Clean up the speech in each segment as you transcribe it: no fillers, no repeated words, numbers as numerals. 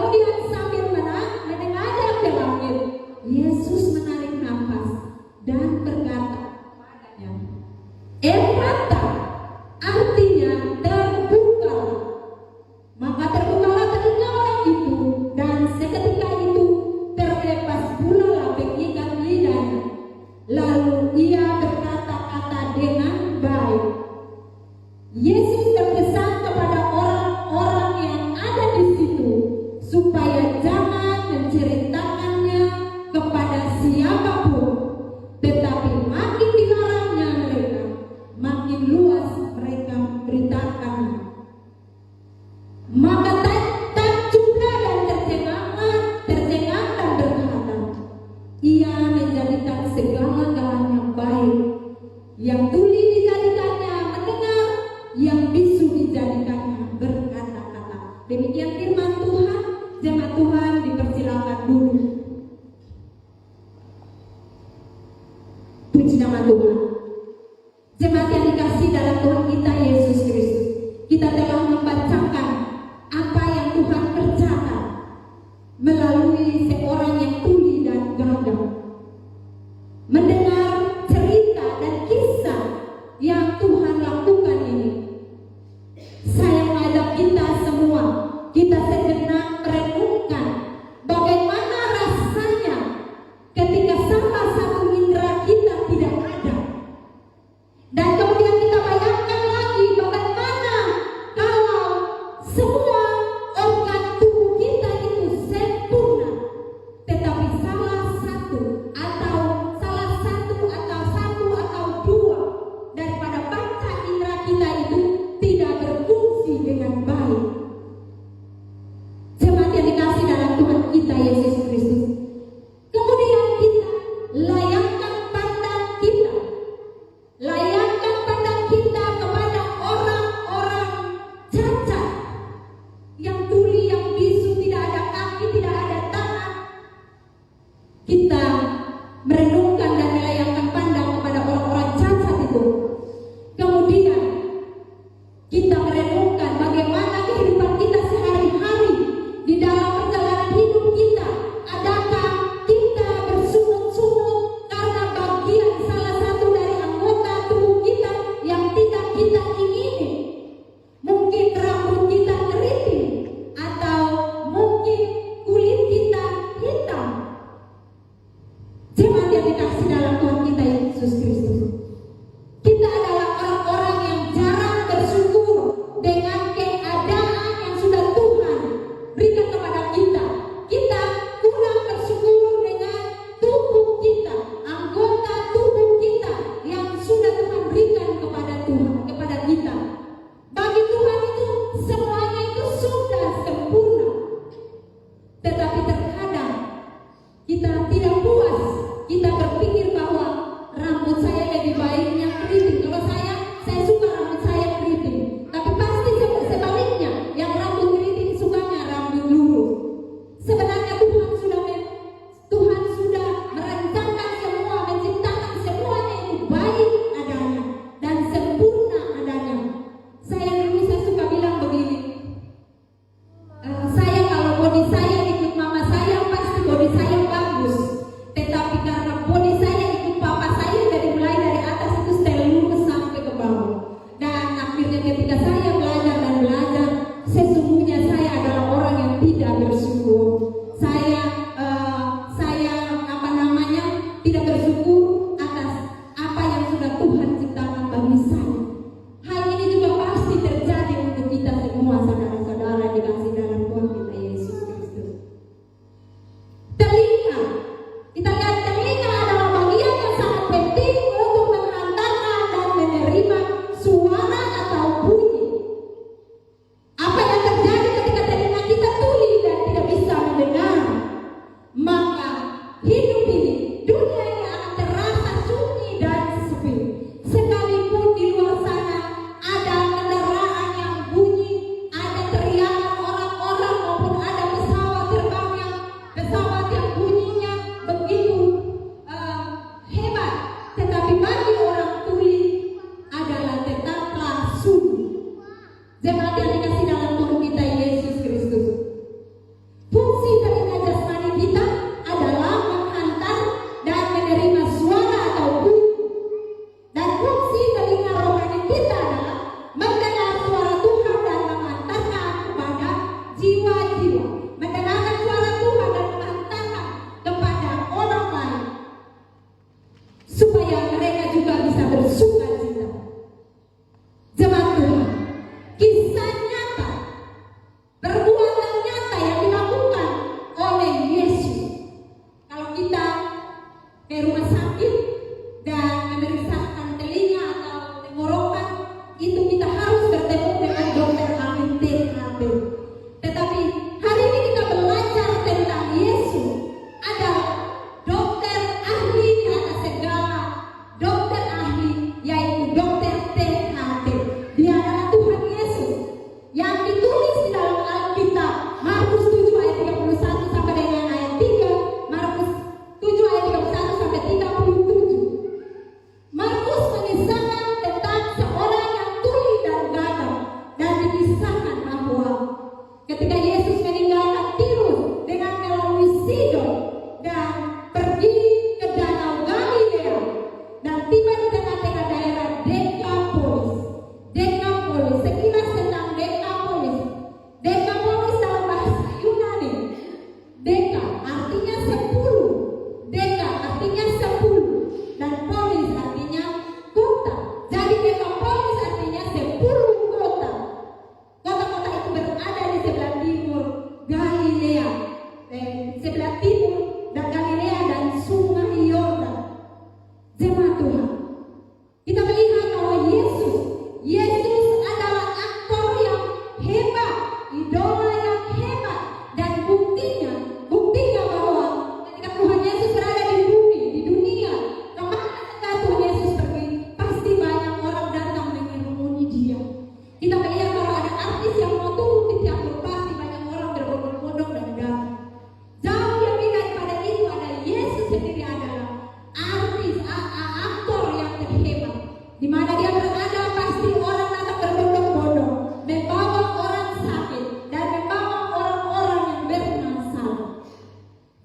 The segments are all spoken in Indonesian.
Kemudian sambil menengadah ke langit, Yesus menarik nafas dan berkata kepadanya, Efrata, artinya terbuka. Maka terbukalah telinga orang itu, dan seketika itu terlepas pula pengikat lidahnya. Lalu ia berkata-kata dengan baik. Yesus berpesan kepada orang-orang yang ada di situ supaya jangan menceritakannya kepada siapapun, tetapi makin dilarangnya mereka, makin luas mereka memberitakannya. Maka takjublah dan tercengang dan berkata, ia menjadikan segala-galanya baik. Yang tuli dijadikannya mendengar, yang bisu dijadikannya berkata-kata. Demikian firman Tuhan. Jemaat Tuhan dipersilakan dulu. Puji nama Tuhan. Jemaat yang dikasihi dalam Tuhan kita Yesus Kristus, kita telah membacakan apa yang Tuhan kerjakan melalui seorang yang tuli dan gagah. Mendengar cerita dan kisah yang Tuhan lakukan ini, saya mengajak kita semua, kita sejenak merenungkan bagaimana rasanya ketika salah satu indera kita tidak ada. Dan kemudian kita bayangkan lagi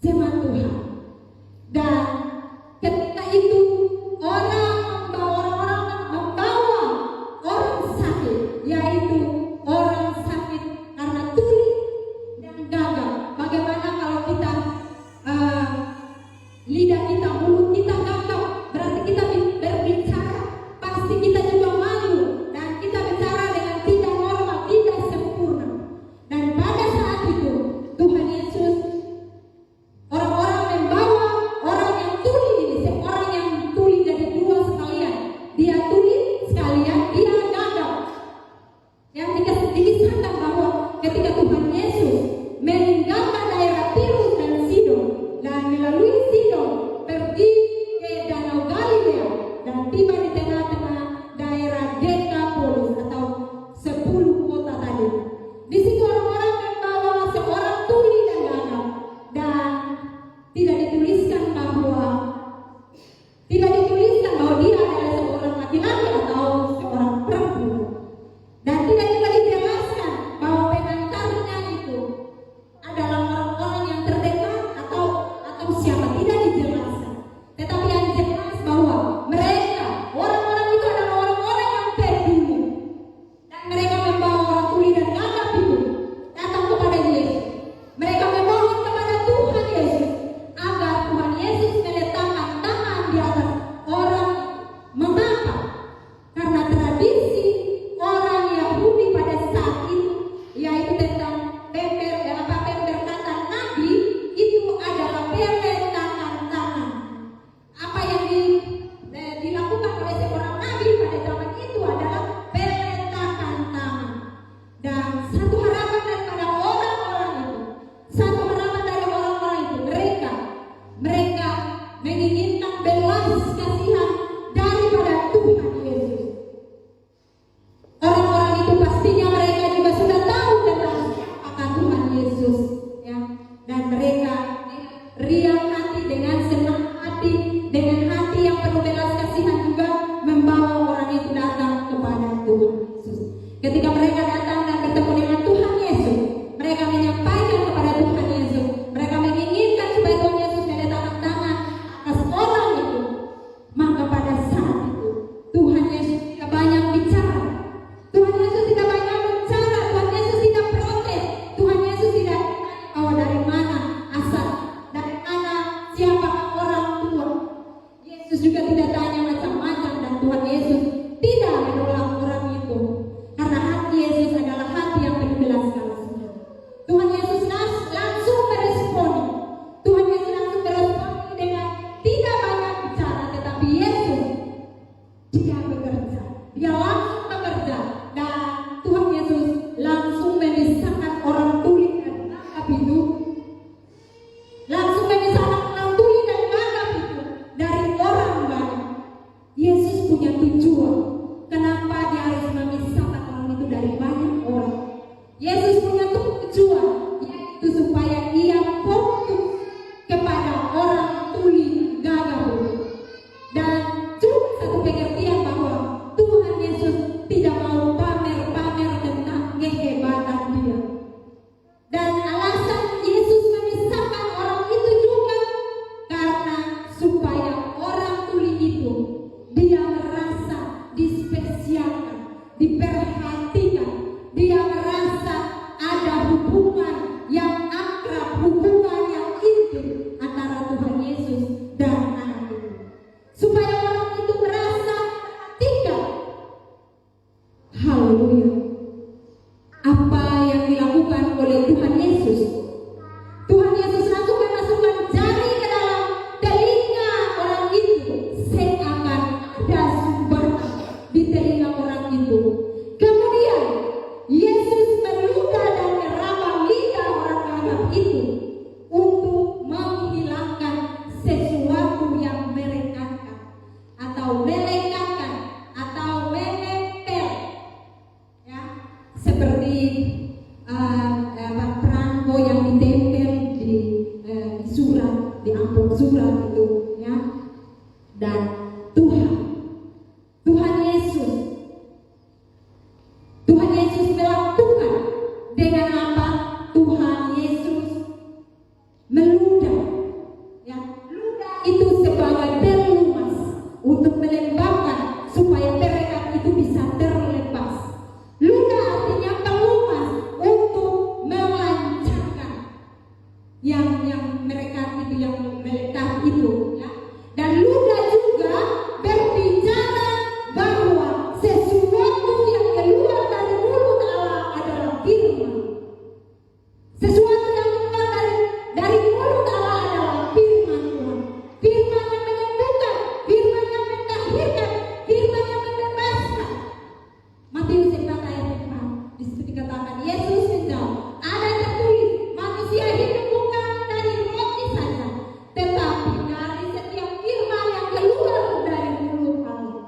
jemaat Tuhan. Dan ketika itu orang membawa orang sakit, yaitu orang sakit karena tuli dan gagal. Bagaimana kalau kita lidah kita, mulut kita gagal, berarti kita berbicara pasti kita juga malu dan kita bicara dengan tidak normal, tidak sempurna. Dan pada saat itu Tuhan Yesus, orang-orang membawa orang yang tuli ini, seorang yang tuli dari dua sekalian, dia tuli sekalian, dia gagal. Yang dikisahkan bahwa ketika Tuhan Yesus meninggalkan daerah Tirus dan Sidon dan melalui Sidon pergi ke Danau Galilea dan tiba di tengah-tengah daerah Dekapolis atau 10 kota tadi. Di situ orang-orang membawa seorang tuli dan gagal, dan tidak dituliskan bahwa dia adalah seorang laki-laki atau seorang perempuan, dan tidak juga dijelaskan bahwa pengantarnya itu adalah orang-orang yang terdekat atau siapa, tidak dijelaskan. Tetapi yang jelas bahwa mereka, orang-orang itu adalah orang-orang yang peduli, dan mereka membawa orang tuli dan gagal itu datang kepada Yesus. Mereka memohon kepada Tuhan Yesus agar Tuhan Yesus meletakkan tangan di atas orang. Mengapa? Karena tradisi orang Yahudi pada saat itu, yaitu tentang pemberkatan nabi, itu adalah peletakan tangan. Apa yang dilakukan oleh seorang nabi pada zaman itu adalah peletakan tangan. Dan satu harapan daripada orang-orang itu, mereka menginginkan belas kasihan daripada Tuhan Yesus. Orang-orang itu pastinya mereka juga sudah tahu tentang siapa Tuhan Yesus, ya. Dan mereka riang hati, dengan senang hati, dengan hati yang penuh belas kasihan juga membawa orang itu datang kepada Tuhan Yesus. Ketika mereka datang dan bertemu dengan Tuhan Yesus, mereka menyampaikan kepada Tuhan Yesus, mereka menginginkan supaya Tuhan Yesus meletakkan tangan atas orang itu. Maka pada saat itu Tuhan Yesus tidak banyak bicara, Tuhan Yesus tidak banyak bicara, Tuhan Yesus tidak protes, Tuhan Yesus tidak bahwa dari mana asal, dari mana siapa orang tua. Yesus juga tidak tanya macam-macam, dan Tuhan Yesus tidak menolak orang itu, karena hati Yesus adalah hati yang penuh belas kasihan. Tuhan Yesus langsung merespon. Tuhan Yesus langsung merespon dengan tidak banyak bicara, tetapi Yesus dia bekerja. Dia langsung bekerja, dan Tuhan Yesus langsung memisahkan orang tuli dan gagal itu. Langsung memisahkan orang tuli dan gagal itu dari orang banyak. Yesus punya tujuan. Kenapa dia harus memisahkan orang itu dari banyak orang? Yesus punya tujuan, yaitu supaya ia fokus kepada orang tuli gagal itu. Dan juga satu pengertian bahwa Tuhan Yesus tidak mau pamer-pamer tentang kehebatan dia. Dan alasan Yesus memisahkan orang itu juga karena supaya orang tuli itu dia merasa dispesialkan, diperhatikan, dia merasa ada hubungan yang akrab, hubungan yang intim antara Tuhan Yesus dan anak itu. Supaya orang itu merasa tidak. Haleluya. Apa yang dilakukan oleh Tuhan Yesus? Tuhan Yesus langsung memasukkan jari ke dalam telinga orang itu, seakan ada sumber di telinga orang itu. Kemudian Yesus meludah dan meraba lidah orang gagal itu untuk menghilangkan sesuatu yang melekatkan atau menempel, ya, seperti perangko yang ditempel di yang mereka itu yang melekat itu ya. Dan Luda juga berbicara bahwa sesuatu yang keluar dari mulut Allah adalah firman. Sesuatu yang keluar dari mulut Allah adalah firman Tuhan. Firman yang menyembuhkan, firman yang mentahirkan, firman yang membebaskan. Matius 4 ayat 4 di situ dikatakan Yesus menjawab, ada tertulis, manusia hidup bukan dari roti saja, tetapi dari setiap firman yang keluar dari mulut Allah.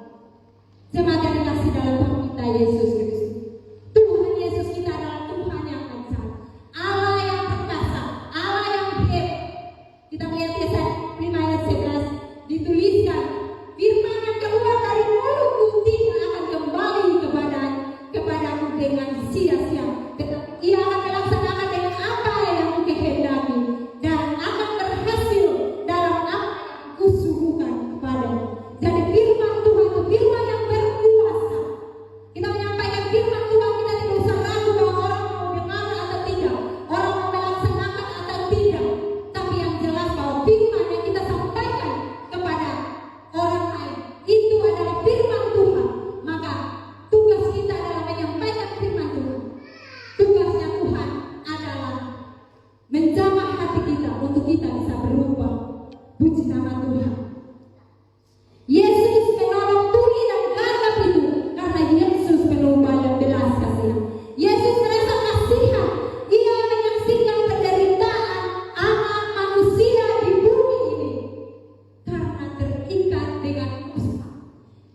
Jemaat yang dikasih dalam Tuhan kita Yesus Kristus. Tuhan Yesus kita adalah Tuhan yang ajaib, Allah yang perkasa, Allah yang hebat. Kita melihat Yesaya 5 ayat 11 dituliskan, firman yang keluar dari mulutku tidak akan kembali kepadamu dengan sia-sia, tetapi ia akan melaksanakan dengan apa yang kukehendaki dan akan berhasil dalam apa yang kusuruhkan kepadanya. Jadi firman Tuhan itu firman yang berkuasa. Kita menyampaikan firman Tuhan, kita tidak usah ragu bahwa orang mau dengar atau tidak, orang mau melaksanakan atau tidak. Tapi yang jelas bahwa firman yang kita sampaikan kepada orang lain itu adalah firman Tuhan. Maka tugas kita adalah menyampaikan firman Tuhan. Tugasnya Tuhan adalah menjamah hati kita untuk kita bisa berubah. Puji nama Tuhan. Yesus menolong tuli dan gagap itu karena Yesus penuh belas kasihan. Yesus merasa kasihan. Ia menyaksikan penderitaan anak manusia di bumi ini karena terikat dengan dosa,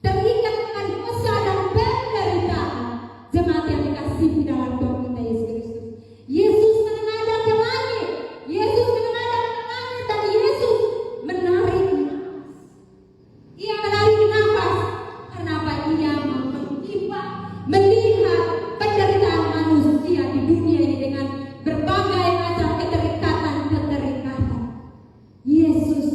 terikat dengan dosa dan penderitaan. Jemaat yang dikasihi dalam Tuhan kita Yesus Kristus. Yesus menengadah ke langit. Yesus menengadah ke langit dan Yesus menarik nafas. Ia menarik nafas. Kenapa? Ia menghibah, melihat penderitaan manusia di dunia ini dengan berbagai macam keterikatan. Yesus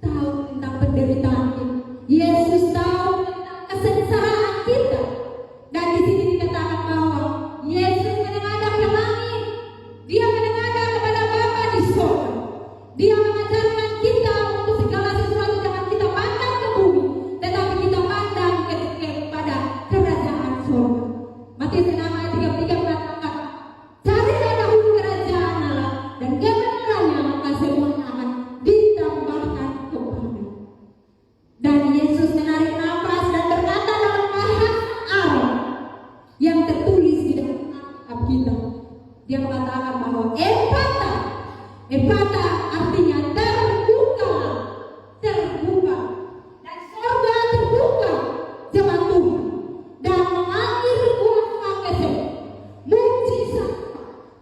tahu tentang penderitaan kita. Yesus tahu tentang kesengsaraan kita. Dan di sini dikatakan bahwa Yesus menengadah ke langit. Dia menengadah kepada Bapa di surga. Dia mengajarkan kita untuk segala sesuatu jangan kita pandang ke bumi, tetapi kita pandang kepada kerajaan surga. Matius 6 ayat 33 mengatakan, carilah dahulu kerajaan Allah dan kebenarannya, maka semuanya akan ditambahkan kepadamu. Dan Yesus menarik nafas dan berkata dalam bahasa Arab yang tertulis di dalam Alkitab kita. Dia mengatakan bahwa Ephata artinya terbuka, dan surga terbuka, jemaat Tuhan, dan mengalir kuasa kesehatan, mujizat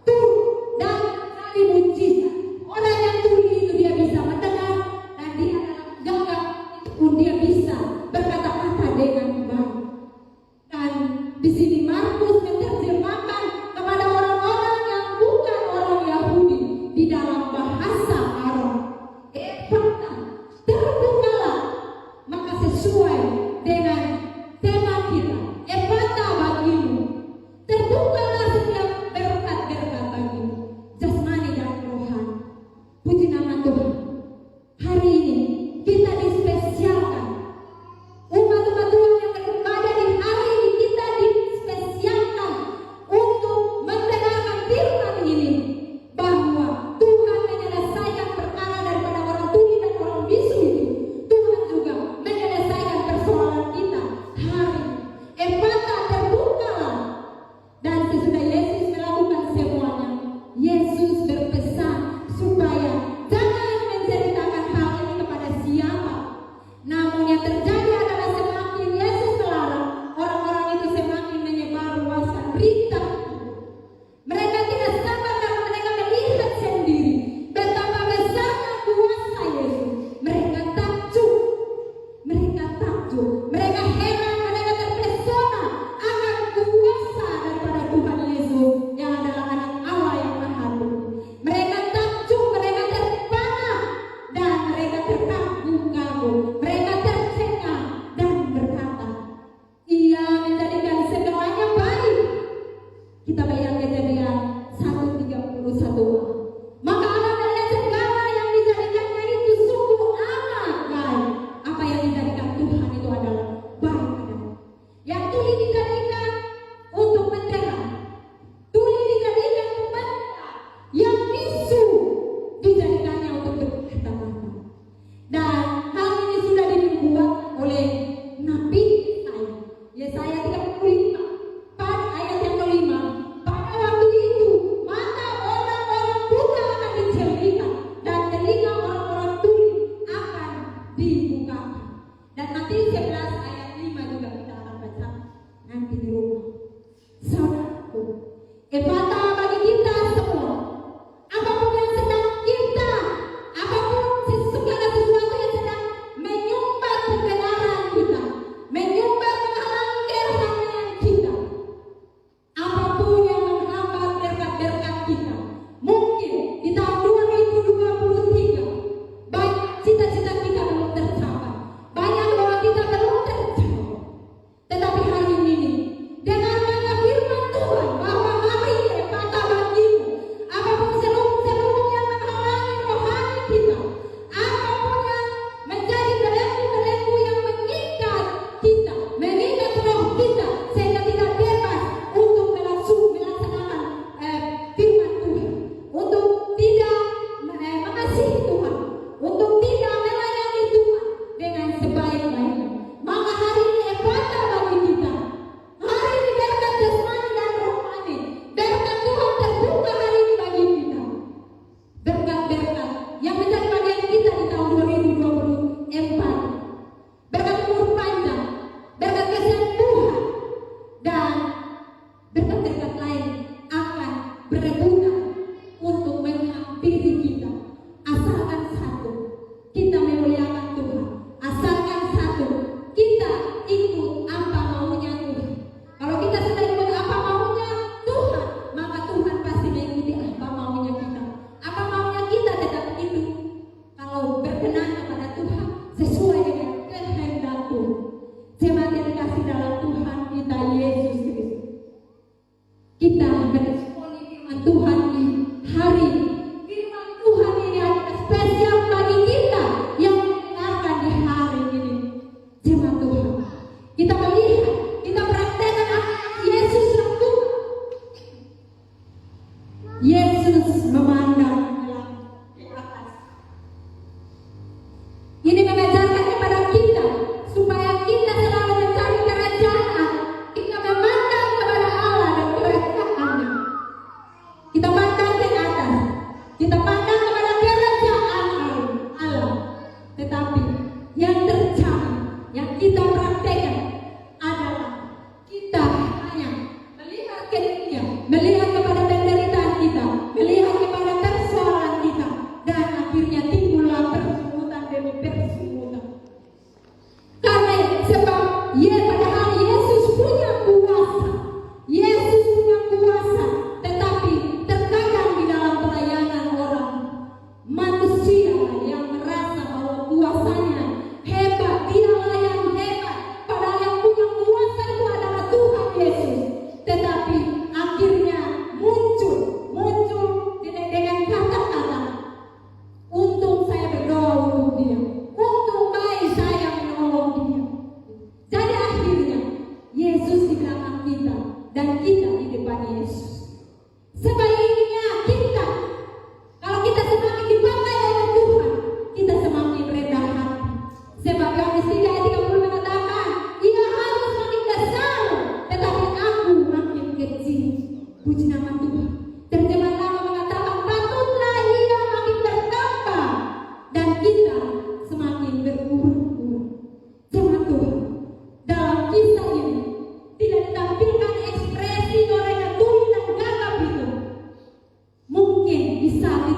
turun dan kali mujizat. Orang yang tuli itu dia bisa mendengar dan dia gagap pun dia bisa berkata-kata dengan baik. Dan di sini Markus menerjemahkan kepada orang-orang yang bukan orang Yahudi di dalam bahasa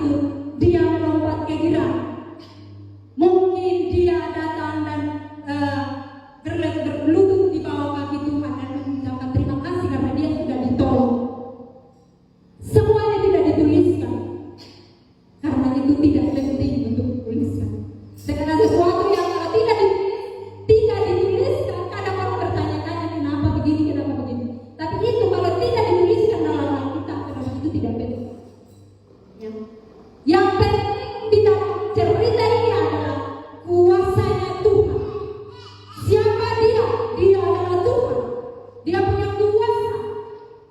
itu dia melompat ke girang. Mungkin dia datang dan berlutut di bawah kaki Tuhan dan mengucapkan terima kasih karena dia sudah ditolong. Semuanya tidak dituliskan karena itu tidak penting untuk dituliskan. Segala sesuatu yang kalau tidak dituliskan, kadang orang bertanya-tanya kenapa begini. Tapi itu kalau tidak dituliskan dalam Alkitab, kenapa itu tidak penting. Ya. Yang penting di dalam cerita ini adalah kuasanya Tuhan. Siapa dia? Dia adalah Tuhan. Dia punya kuasa.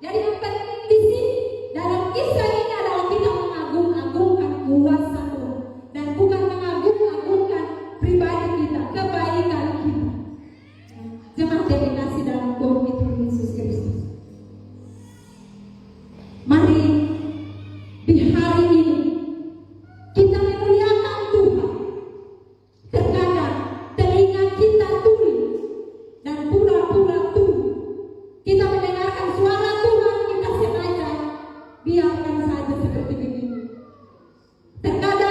Jadi yang penting di sini dalam kisah ini adalah kita mengagung-agungkan kuasa Tuhan dan bukan mengagung-agungkan pribadi kita, kebaikan kita. Jemaat yang dikasih dalam Tuhan Tuhan Yesus Kristus. Mari di hari ini kita memuliakan Tuhan. Terkadang telinga kita tuli dan pura-pura tuli. Kita mendengarkan suara Tuhan, kita sengaja biarkan saja seperti begini. Terkadang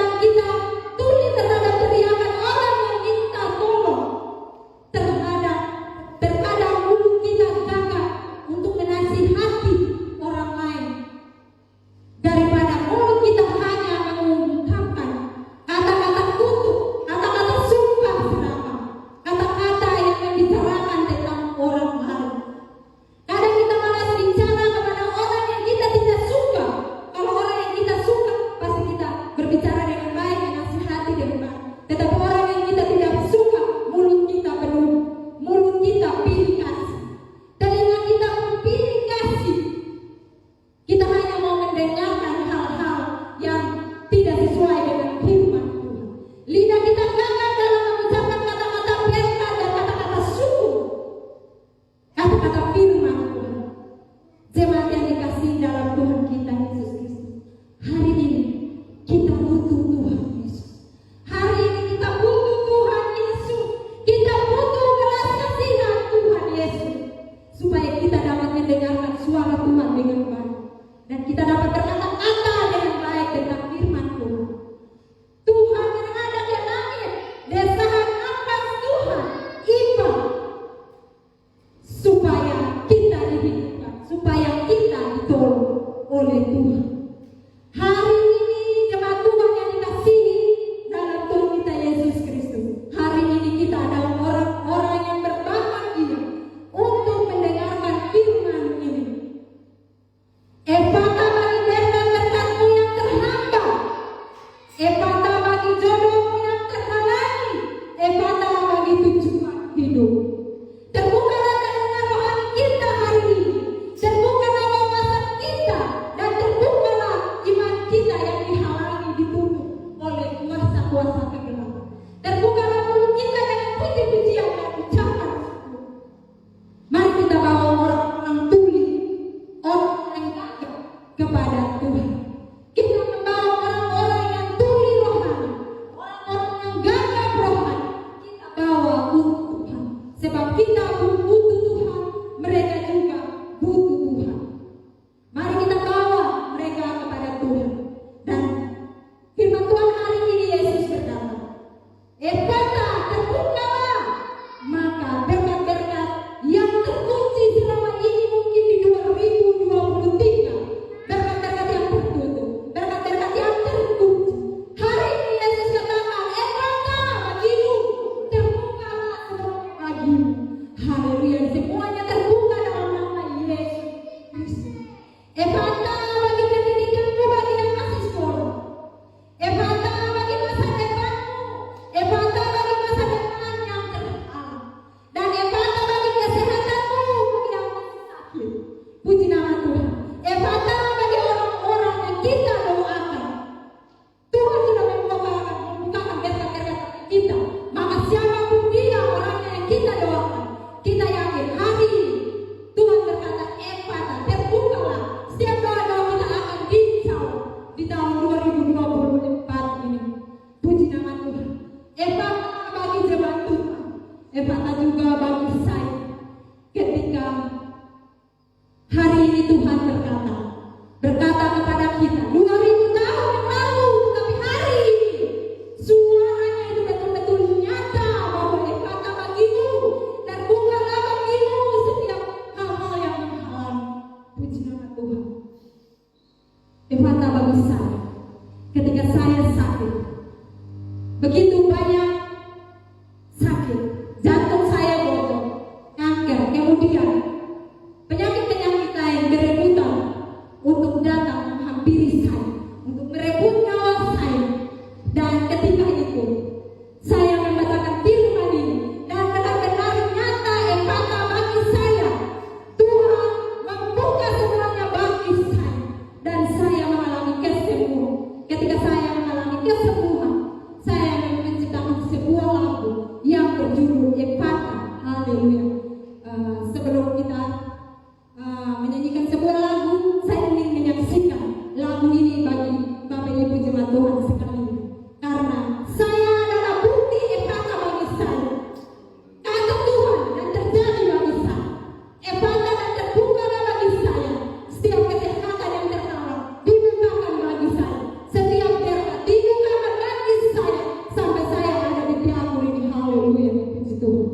ketika saya sakit. Begitu banyak sakit, jantung saya bocor, kanker, kemudian penyakit-penyakit lain berebutan untuk datang menghampiri saya, untuk merebut nyawa saya. Dan ketika itu saya membacakan firman ini dan benar-benar nyata efata bagi saya. Tuhan membuka semuanya bagi saya dan saya mengalami kesembuhan. Ketika saya mengalami kesembuhan, saya menciptakan sebuah lagu yang berjudul Efata. Haleluya. Sebelum kita menyanyikan sebuah lagu, saya ingin menyaksikan lagu ini bagi Bapak Ibu jemaat Tuhan sekalian. Karena saya adalah bukti efata bagi saya. Kata Tuhan dan terjadi bagi saya. Efata dan terbuka bagi saya. Setiap kesehatan yang tertolak dibukakan bagi saya. Setiap berkat dibukakan bagi saya. Sampai saya ada di dapur ini. Haleluya. Puji Tuhan.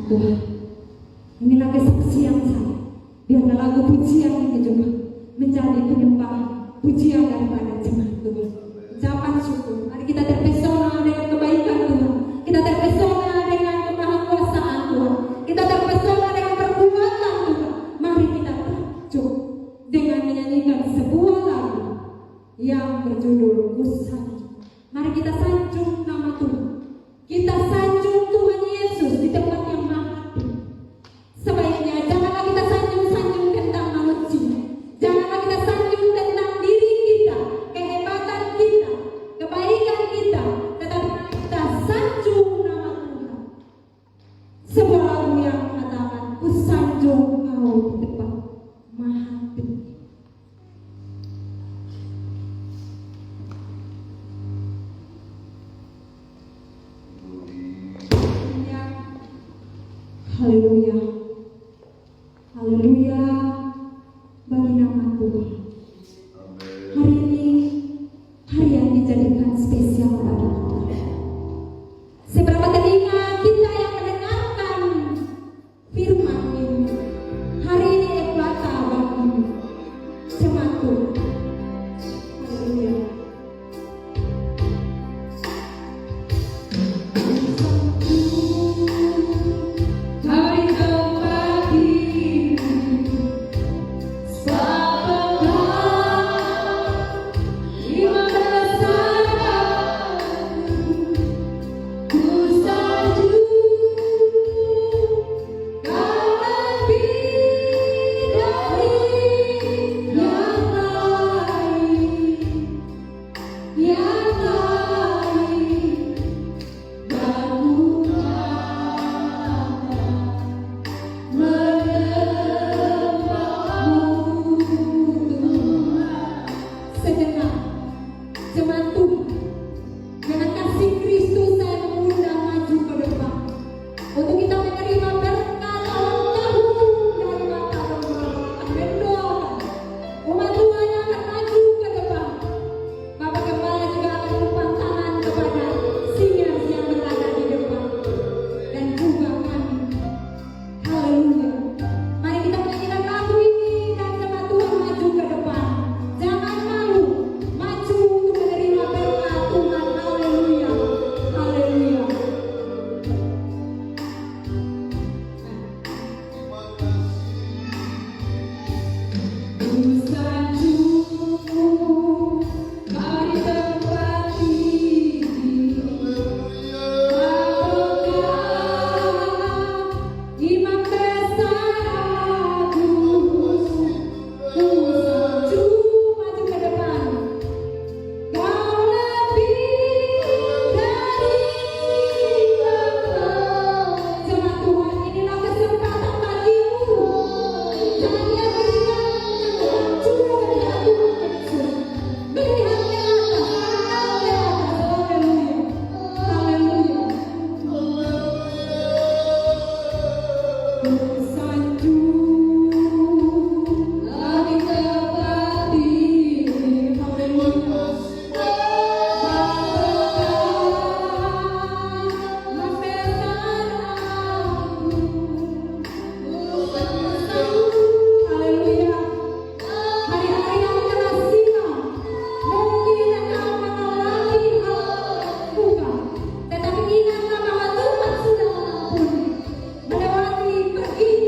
Tuhan, inilah kesaksian saya. Biarlah lagu pujian ini juga menjadi penyembahan, pujian daripada jemaat Tuhan. Ucapan syukur. Mari kita terpesona dengan kebaikan Tuhan. Kita terpesona dengan kemahakuasaan Haleluya. Haleluya. Bagi nama Tuhan. Hari ini hari yang dijadikan spesial bagi kita. Seberapa ketika kita yang mendengarkan firman ini, hari ini Eflata bagi jemaatku. Haleluya. Hari tempat ini tetapi ingatlah bahwa Tuhan sudah mengampuni, melewati pergi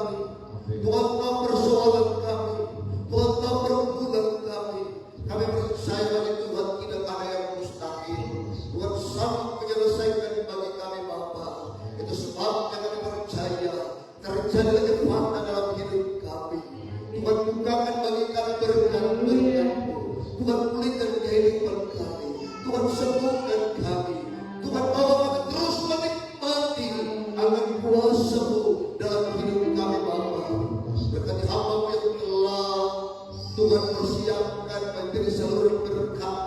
kami. Tuhan tahu persoalan kami. Tuhan tahu pergumulan kami. Kami percaya bagi Tuhan tidak ada yang mustahil. Tuhan sanggup menyelesaikan bagi kami Bapa. Itu sebabnya kami percaya terjadi kekuatan dalam hidup kami. Tuhan bukakan bagi kami berkat-berkat-Mu. Tuhan pulihkan kehidupan kami. Tuhan sembuhkan kami. Tuhan bawa kami terus menikmati akan kuasa-Mu dalam hidup kami Bapa. Berkati hamba-Mu yang telah Tuhan persiapkan menjadi seluruh berkat.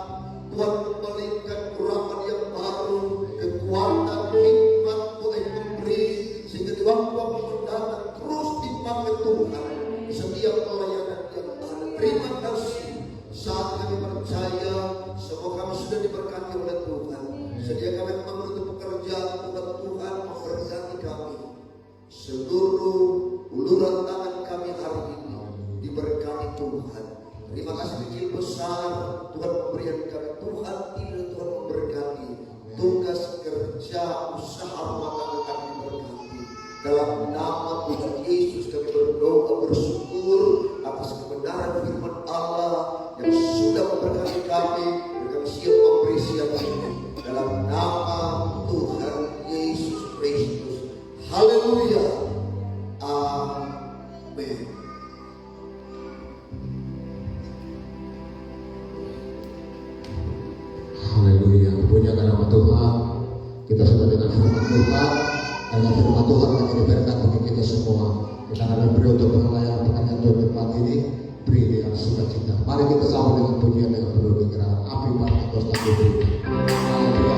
Tuhan kembalikan kurapan yang baru, kekuatan hikmat-Mu yang memberi, sehingga di waktu-waktu mendatang terus dipakai Tuhan di setiap pelayanan yang ada. Terima kasih. Saat kami percaya semua kami sudah diberkati oleh Tuhan. Sedia kami menutup pekerjaan Tuhan memberkati kami. Seluruh uluran tangan kami hari ini diberkati Tuhan. Terima kasih kecil besar Tuhan pemberian kami. Tuhan tidak Tuhan memberkati. Tugas kerja usaha rumah tangga kami diberkati. Dalam nama Tuhan Yesus kami berdoa bersyukur atas kebenaran firman Allah yang sudah memberkati kami dan kami siap memberi siap ini. Dalam nama Tuhan Yesus Kristus. Haleluya. Amin. Haleluya. Pujian nama Tuhan. Kita sudah dengan firman Tuhan. Karena firman Tuhan menjadi berkat bagi kita semua. Kita akan beri untuk pelayanan pekerjaan Tuhan pagi ini. Beri dengan sukacita. Mari kita sambut dengan pujian dengan penuh kegerahan. Api Partai Kosta Putri. Haleluya.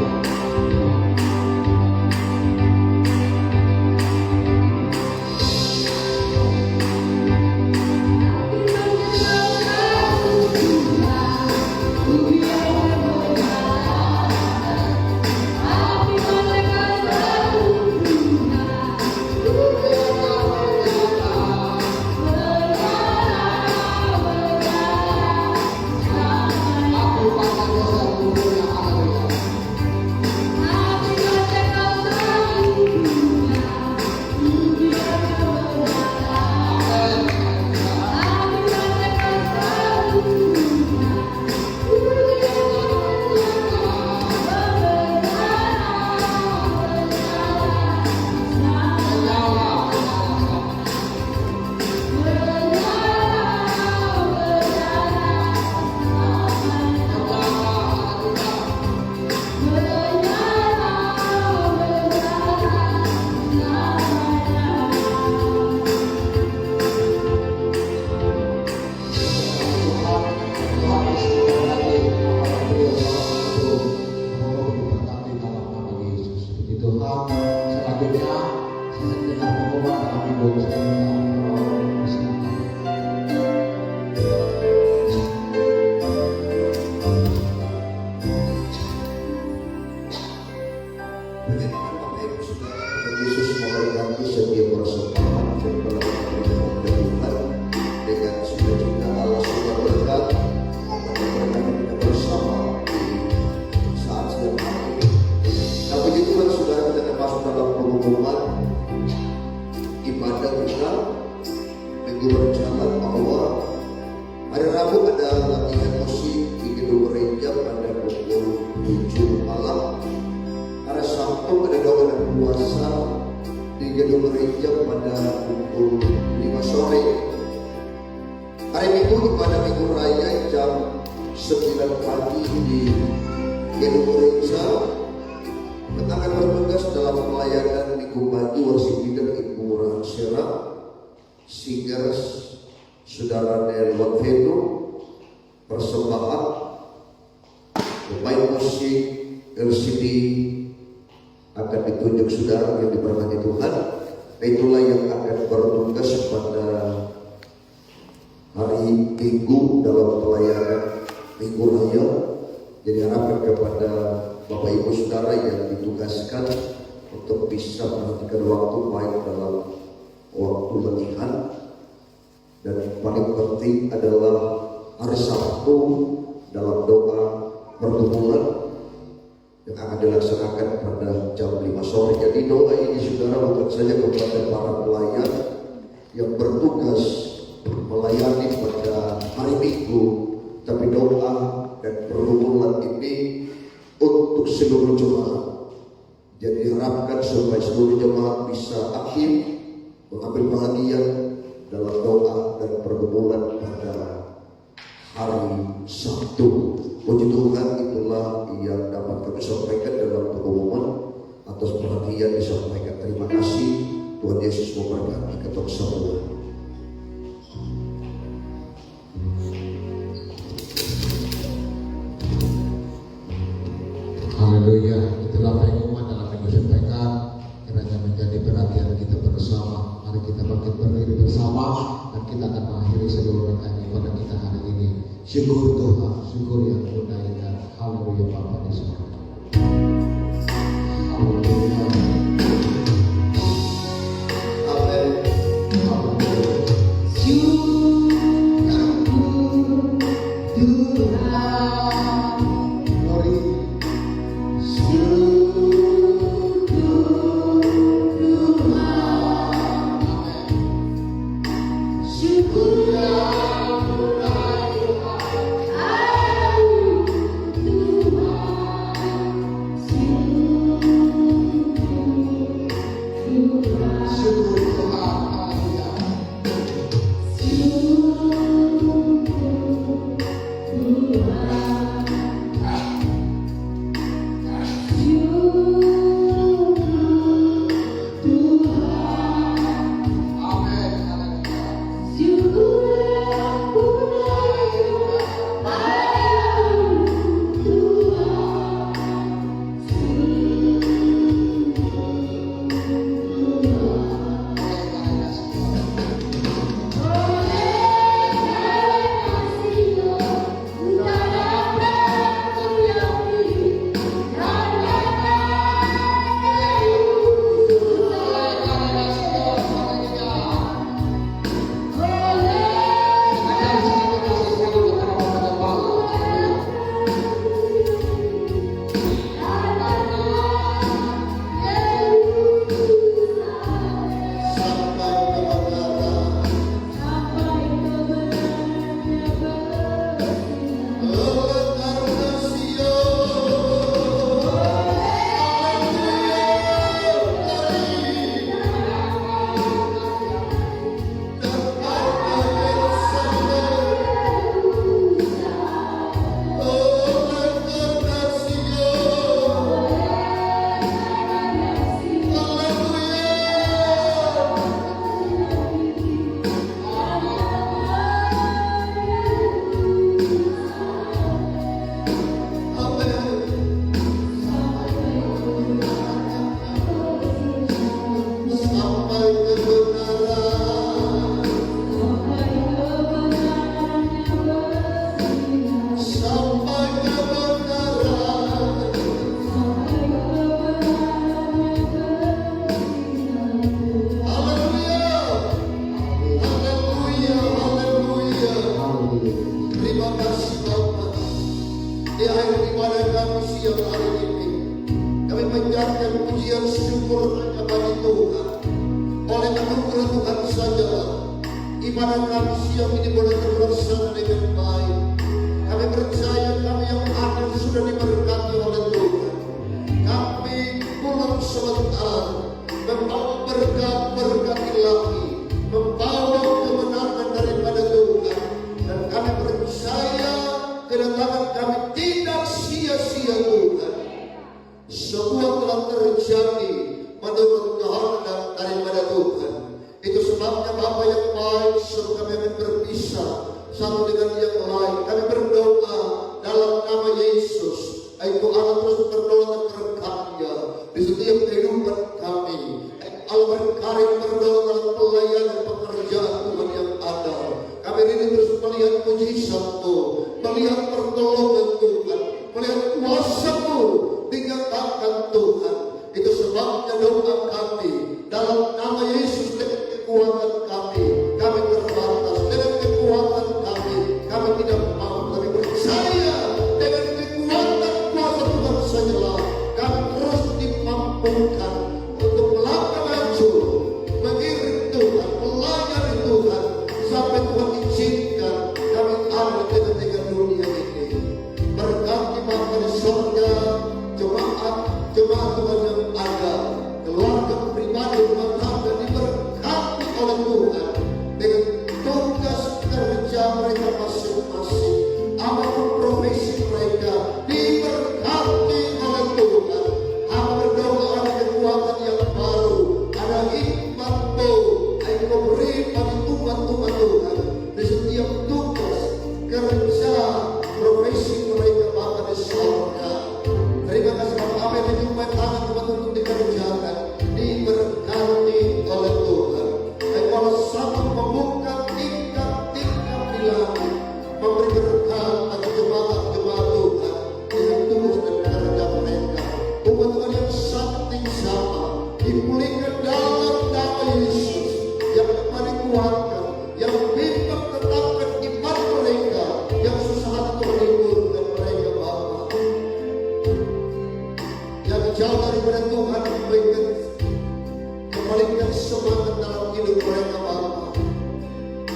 yang bertugas melayani pada hari Minggu, tapi doa dan pergumulan ini untuk seluruh jemaat. Jadi harapkan supaya seluruh jemaat bisa aktif mengambil bahagian dalam doa dan pergumulan pada hari Sabtu. Puji Tuhan, itulah yang dapat kami sampaikan dalam pengumuman. Atas perhatian disampaikan terima kasih. Tuhan Yesus memberkati kita semua. Haleluya. Itulah pengumuman dalam minggu disampaikan, kiranya menjadi perhatian kita bersama. Mari kita bangkit berdiri bersama dan kita akan mengakhiri seluruh rangkaian ibadah kita hari ini. Syukur Tuhan, syukur yang menaikkan. Haleluya Bapa di surga. Haleluya. Amin. Haleluya. Glory. Terima kasih Bapak. Di akhir ibadah kami siang hari ini, kami mengucapkan pujian syukur hanya bagi Tuhan. Oleh anugerah Tuhan sajalah ibadah kami siang ini boleh terlaksana dengan baik. Kami percaya kami yang ada sudah diberkati oleh Tuhan. Kami pulang sebentar membawa berkat-berkat ilahi, membawa kemenangan daripada Tuhan. Dan kami percaya kedatangan kami tidak sia-sia Tuhan. Semua telah terjadi menurut kehendak daripada Tuhan. Itu sebabnya Bapa yang baik, sebelum kami akan berpisah satu dengan yang lain, kami berdoa dalam nama Yesus. Itu Allah terus berdoa dan berkatnya di setiap kehidupan kami. Allah berkarya berdoa dalam pelayanan pekerjaan Tuhan yang ada. Kami ini terus melihat mujizat-Mu, melihat pertolongan Tuhan, melihat kuasa-Mu dinyatakan Tuhan. Itu sebabnya doa kami dalam nama Yesus. Dengan kekuatan kami terbatas. Dengan kekuatan kami tidak mampu. Kami percaya dengan kekuatan kuasa Tuhan sajalah kami terus dimampukan untuk melangkah maju, mengiring Tuhan, melayani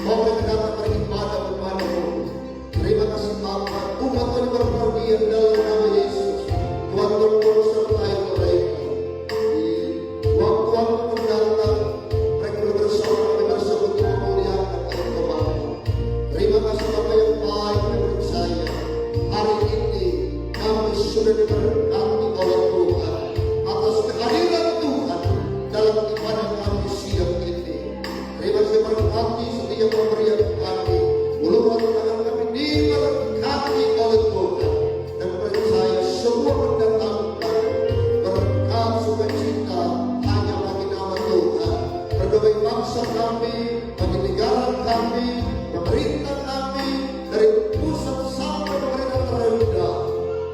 Mau mereka datang beribadah kepadamu. Terima kasih Bapa, umat Tuhan berpergian dalam nama Yesus. Tuhan tolong sertai mereka. Di waktu-waktu mendatang, mereka bersama kami bersama untuk memuliakan Engkau Bapa. Terima kasih Bapa yang baik, kami percaya. Hari ini kami sudah diberkati oleh Tuhan atas kehadiran Tuhan dalam ibadah kami siang ini. Terima kasih berkati setiap pemberian kami. Uluran tangan kami diberkati oleh Tuhan dan percaya semua mendatangkan berkat sukacita hanya bagi nama Tuhan. Bagi bangsa kami, bagi negara kami, pemerintah kami, dari pusat sampai pemerintah terendah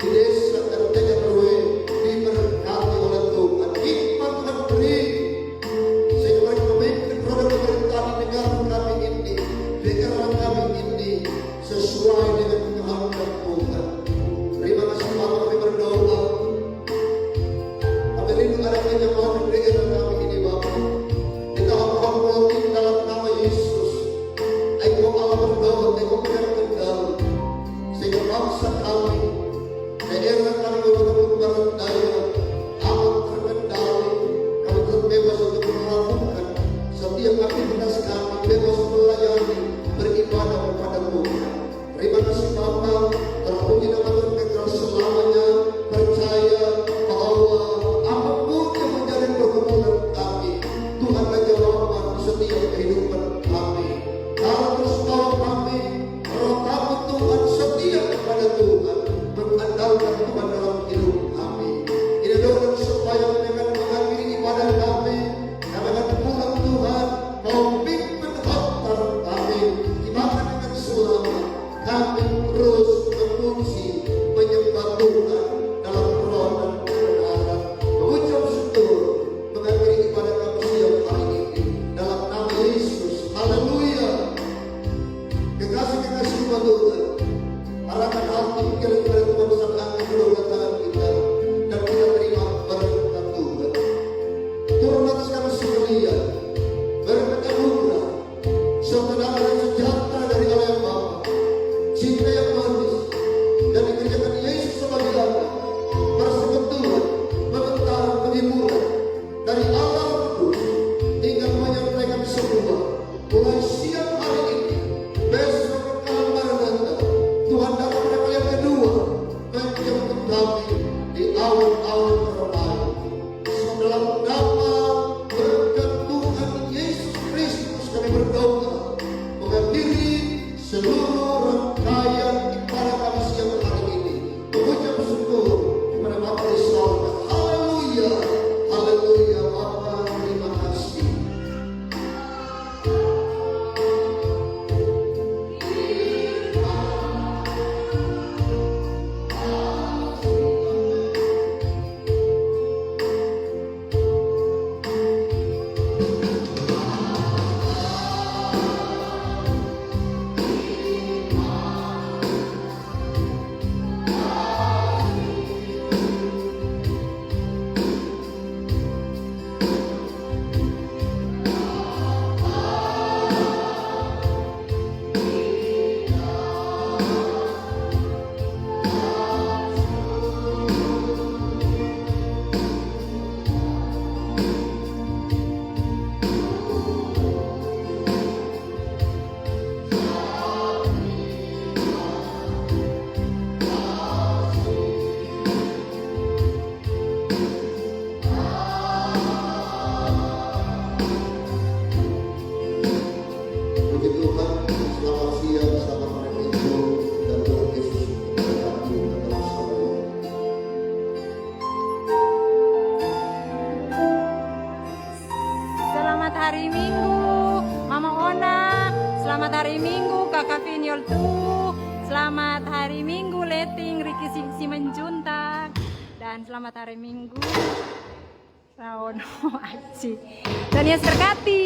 di desa RT RW diberkati oleh Tuhan. Hikmat Tuhan beri sehingga mereka memimpin roda pemerintahan di negara kami ini, di era kami ini sesuai dengan kehendak Tuhan. Terima kasih Bapa, kami berdoa. Kami rindu ada kenyamanan di era kami ini Bapa. Kita hamba di dalam nama Yesus. Engkau Allah berdoa, Engkau pegang kendali sehingga bangsa kami, daerah kami betul-betul berdaya, aman terkendali. Kami terbebas untuk melakukan setiap aktivitas kami, bebas melayani, beribadah kepada Tuhan. Terima kasih Bapa, terpuji nama Tuhan kekal selamanya. Percaya bahwa apapun yang menjadi pergumulan kami, Tuhan bagi jawaban di setiap kehidupan kami. Kalau terus bawa kami, roh kami Tuhan setia kepada Tuhan, mengandalkan Tuhan dalam hidup kami. Ini doa supaya kami akan mengakhiri ibadah kami akan pulang Tuhan, mau pimpin hotar kami, ibadah dengan selamat. Kami terus memuji, menyembah Tuhan dalam roh dan kebenaran, mengucap syukur, mengakhiri ibadah kami siang hari ini dalam nama Yesus. Haleluya. Kekasih-kekasih Tuhan, arahkan hati pikiran kepada Tuhan sang angin kedua tangan kita, dan kita terima berkat Tuhan. Turun atas kami sekalian, berkat anugerah, serta damai dan sejahtera dari Allah yang Bapa, cinta yang manis, dan dikerjakan Yesus sebagai anak, persekutuan, pementaran, penghiburan dari Allah Kudus, hingga menyertai semua, mulai siang hari ini, besok kalau Maranatha, Tuhan dapat mereka yang kedua, menjemput kami di awal-awal terbaik. Dalam nama berkat Tuhan Yesus Kristus kami berdoa, mengakhiri seluruh rangkaian ibadah kami siang hari ini, mengucap syukur kepada Bapa di sorga. Haleluya, haleluya Bapa, terima kasih. Puji Tuhan, selamat siang, selamat menikmati, dan Tuhan Yesus memberkati kita semua. Selamat hari Minggu, Mama Ona. Selamat hari Minggu, Kakak Vinyol tuh. Selamat hari Minggu, Leting Riki Simanjuntak. Dan selamat hari Minggu, Rawono Aci. Dan Yesus berkati.